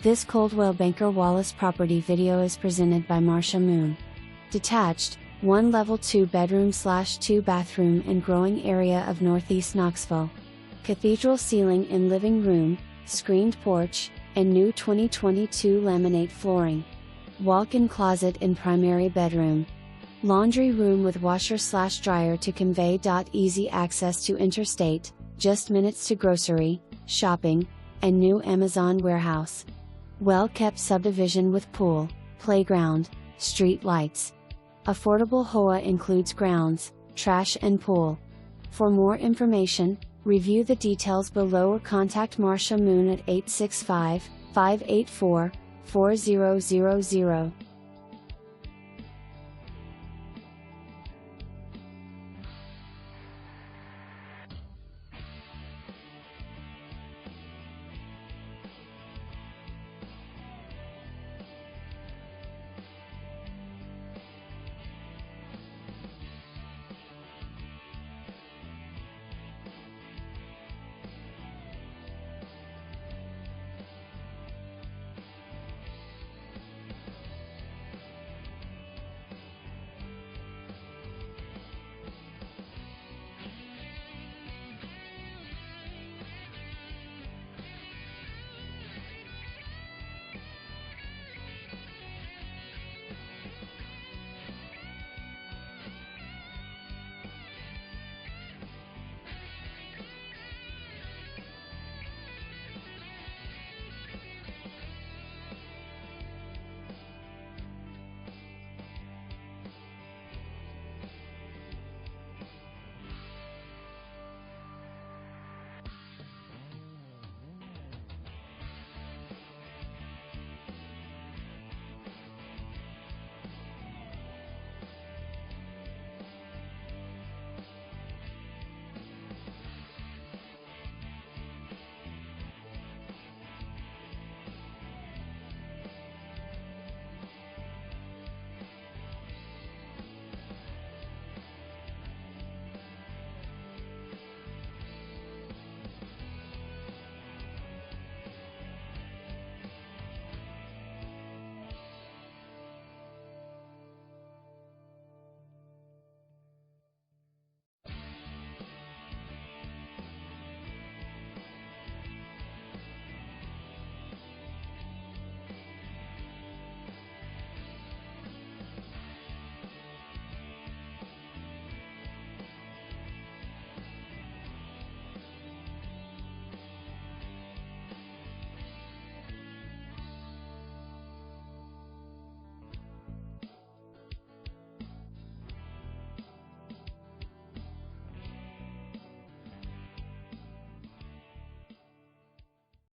This Coldwell Banker Wallace property video is presented by Marcia Moon. Detached, 1 level 2 bedroom/2 bathroom in growing area of Northeast Knoxville. Cathedral ceiling in living room, screened porch, and new 2022 laminate flooring. Walk-in closet in primary bedroom. Laundry room with washer/dryer to convey. Easy access to interstate, just minutes to grocery, shopping, and new Amazon warehouse. Well-kept subdivision with pool, playground, street lights. Affordable HOA includes grounds, trash and pool. For more information, review the details below or contact Marcia Moon at 865-584-4000.